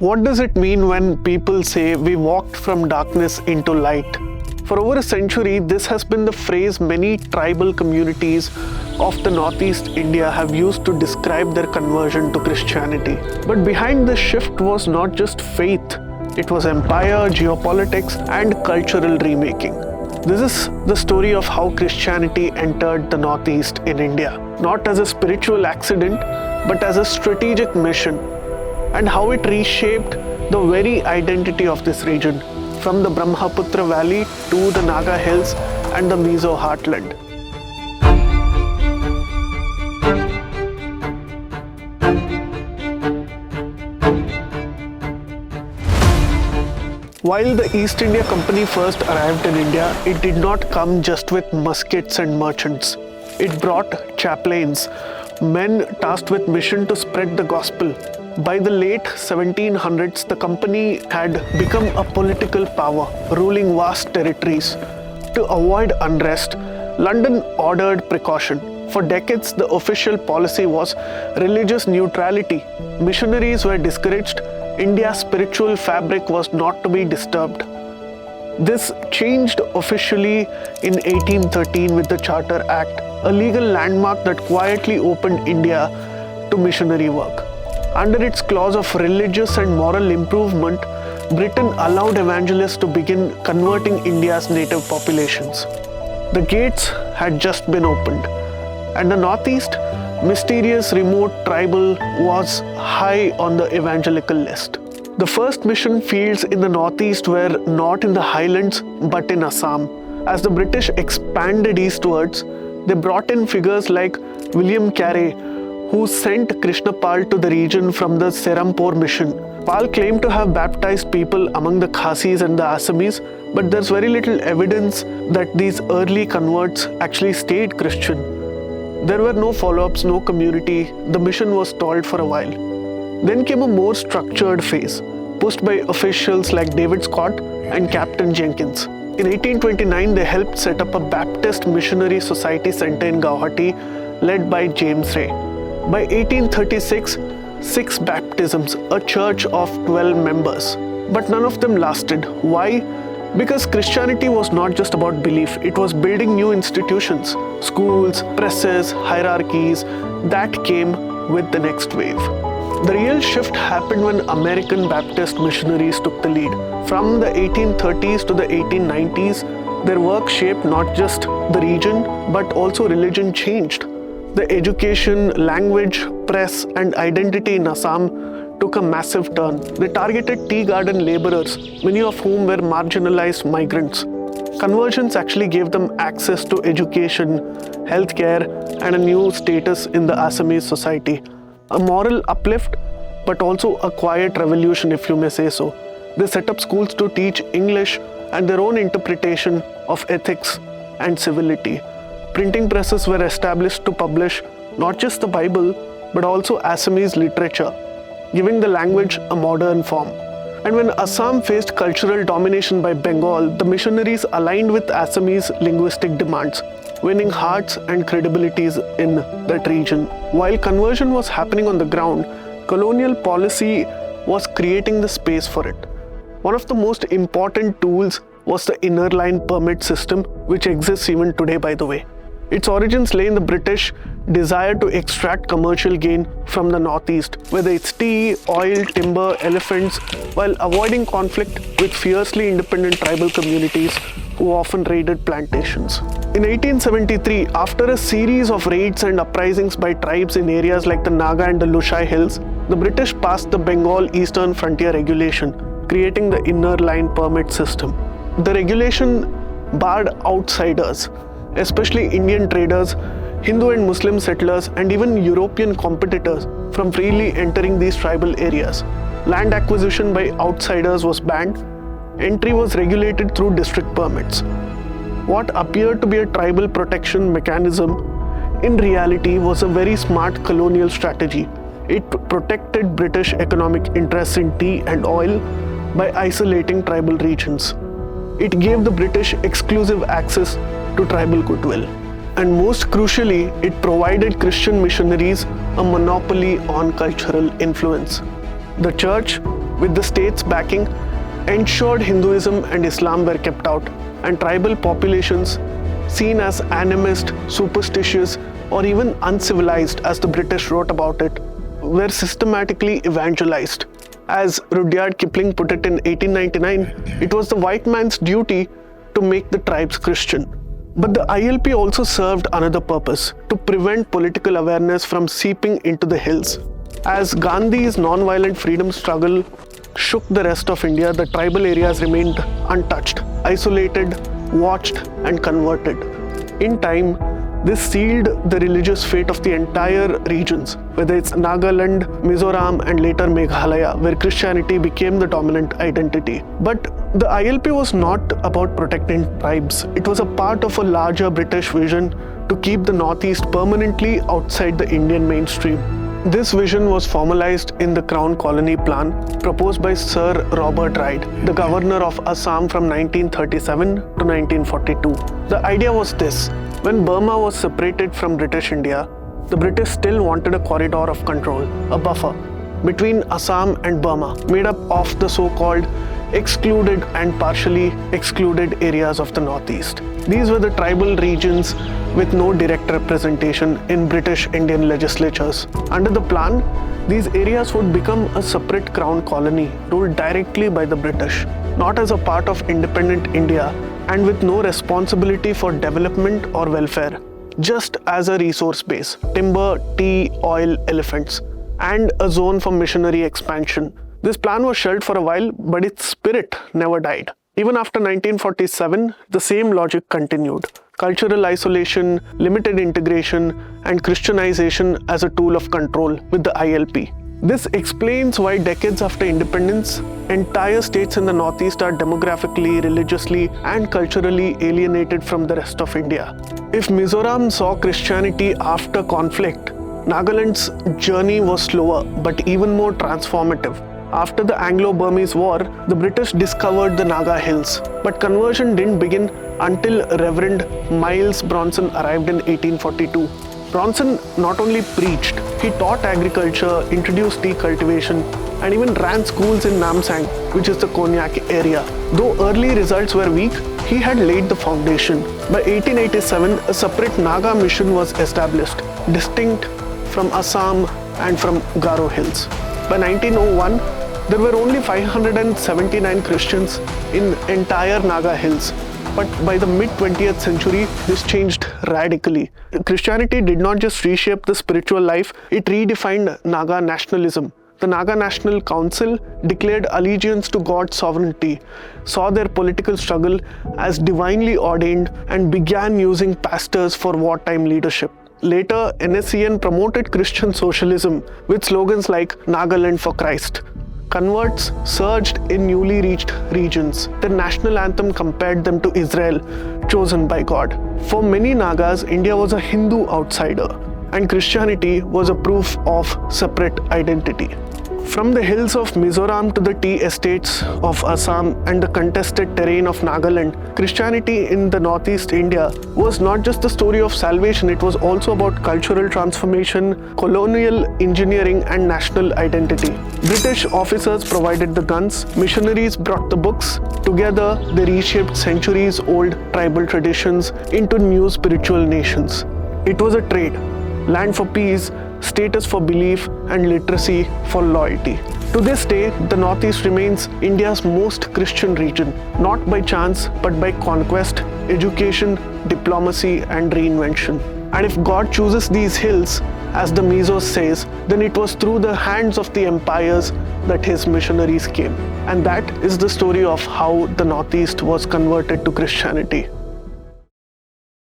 What does it mean when people say we walked from darkness into light? For over a century, this has been the phrase many tribal communities of the Northeast India have used to describe their conversion to Christianity. But behind this shift was not just faith, it was empire, geopolitics, and cultural remaking. This is the story of how Christianity entered the Northeast in India, not as a spiritual accident, but as a strategic mission, and how it reshaped the very identity of this region, from the Brahmaputra Valley to the Naga Hills and the Mizo heartland. While the East India Company first arrived in India, it did not come just with muskets and merchants. It brought chaplains, men tasked with mission to spread the gospel. By the late 1700s, the company had become a political power, ruling vast territories. To avoid unrest, London ordered precaution. For decades, the official policy was religious neutrality. Missionaries were discouraged. India's spiritual fabric was not to be disturbed. This changed officially in 1813 with the Charter Act, a legal landmark that quietly opened India to missionary work. Under its clause of religious and moral improvement, Britain allowed evangelists to begin converting India's native populations. The gates had just been opened, and the Northeast, mysterious, remote, tribal, was high on the evangelical list. The first mission fields in the Northeast were not in the highlands but in Assam. As the British expanded eastwards, they brought in figures like William Carey, who sent Krishna Pal to the region from the Serampore mission. Pal claimed to have baptized people among the Khasis and the Assamese, but there's very little evidence that these early converts actually stayed Christian. There were no follow-ups, no community. The mission was stalled for a while. Then came a more structured phase, pushed by officials like David Scott and Captain Jenkins. In 1829, they helped set up a Baptist Missionary Society center in Guwahati, led by James Ray. By 1836, 6 baptisms, a church of 12 members. But none of them lasted. Why? Because Christianity was not just about belief, it was building new institutions, schools, presses, hierarchies. That came with the next wave. The real shift happened when American Baptist missionaries took the lead. From the 1830s to the 1890s, their work shaped not just the region, but also religion changed. The education, language, press, and identity in Assam took a massive turn. They targeted tea garden laborers, many of whom were marginalized migrants. Conversions actually gave them access to education, healthcare, and a new status in the Assamese society. A moral uplift, but also a quiet revolution, if you may say so. They set up schools to teach English and their own interpretation of ethics and civility. Printing presses were established to publish not just the Bible, but also Assamese literature, giving the language a modern form. And when Assam faced cultural domination by Bengal, the missionaries aligned with Assamese linguistic demands, winning hearts and credibilities in that region. While conversion was happening on the ground, colonial policy was creating the space for it. One of the most important tools was the Innerline permit system, which exists even today, by the way. Its origins lay in the British desire to extract commercial gain from the Northeast, whether it's tea, oil, timber, elephants, while avoiding conflict with fiercely independent tribal communities who often raided plantations. In 1873, after a series of raids and uprisings by tribes in areas like the Naga and the Lushai Hills, the British passed the Bengal Eastern Frontier Regulation, creating the Innerline permit system. The regulation barred outsiders, especially Indian traders, Hindu and Muslim settlers, and even European competitors from freely entering these tribal areas. Land acquisition by outsiders was banned. Entry was regulated through district permits. What appeared to be a tribal protection mechanism, in reality was a very smart colonial strategy. It protected British economic interests in tea and oil by isolating tribal regions. It gave the British exclusive access to tribal goodwill. And most crucially, it provided Christian missionaries a monopoly on cultural influence. The church, with the state's backing, ensured Hinduism and Islam were kept out, and tribal populations, seen as animist, superstitious, or even uncivilized, as the British wrote about it, were systematically evangelized. As Rudyard Kipling put it in 1899, it was the white man's duty to make the tribes Christian. But the ILP also served another purpose: to prevent political awareness from seeping into the hills. As Gandhi's non-violent freedom struggle shook the rest of India, the tribal areas remained untouched, isolated, watched, and converted. In time, this sealed the religious fate of the entire regions, whether it's Nagaland, Mizoram, and later Meghalaya, where Christianity became the dominant identity. But the ILP was not about protecting tribes. It was a part of a larger British vision to keep the Northeast permanently outside the Indian mainstream. This vision was formalized in the Crown Colony Plan proposed by Sir Robert Reid, the governor of Assam from 1937 to 1942. The idea was this: when Burma was separated from British India, the British still wanted a corridor of control, a buffer, between Assam and Burma, made up of the so-called excluded and partially excluded areas of the Northeast. These were the tribal regions with no direct representation in British Indian legislatures. Under the plan, these areas would become a separate crown colony ruled directly by the British, not as a part of independent India, and with no responsibility for development or welfare, just as a resource base: timber, tea, oil, elephants, and a zone for missionary expansion. This plan was shelved for a while, but its spirit never died. Even after 1947, the same logic continued: cultural isolation, limited integration, and Christianization as a tool of control with the ILP. This explains why decades after independence, entire states in the Northeast are demographically, religiously, and culturally alienated from the rest of India. If Mizoram saw Christianity after conflict, Nagaland's journey was slower but even more transformative. After the Anglo-Burmese War, the British discovered the Naga Hills, but conversion didn't begin until Reverend Miles Bronson arrived in 1842. Bronson not only preached, he taught agriculture, introduced tea cultivation, and even ran schools in Namsang, which is the Konyak area. Though early results were weak, he had laid the foundation. By 1887, a separate Naga mission was established, distinct from Assam and from Garo Hills. By 1901, there were only 579 Christians in entire Naga Hills. But by the mid-20th century, this changed radically. Christianity did not just reshape the spiritual life, it redefined Naga nationalism. The Naga National Council declared allegiance to God's sovereignty, saw their political struggle as divinely ordained, and began using pastors for wartime leadership. Later, NSCN promoted Christian socialism with slogans like Nagaland for Christ. Converts surged in newly reached regions. Their national anthem compared them to Israel, chosen by God. For many Nagas, India was a Hindu outsider, and Christianity was a proof of separate identity. From the hills of Mizoram to the tea estates of Assam and the contested terrain of Nagaland, Christianity in the Northeast India was not just the story of salvation, it was also about cultural transformation, colonial engineering, and national identity. British officers provided the guns, missionaries brought the books. Together, they reshaped centuries-old tribal traditions into new spiritual nations. It was a trade: land for peace, status for belief, and literacy for loyalty. To this day, the Northeast remains India's most Christian region, not by chance, but by conquest, education, diplomacy, and reinvention. And if God chooses these hills, as the Mizos says, then it was through the hands of the empires that his missionaries came. And that is the story of how the Northeast was converted to Christianity.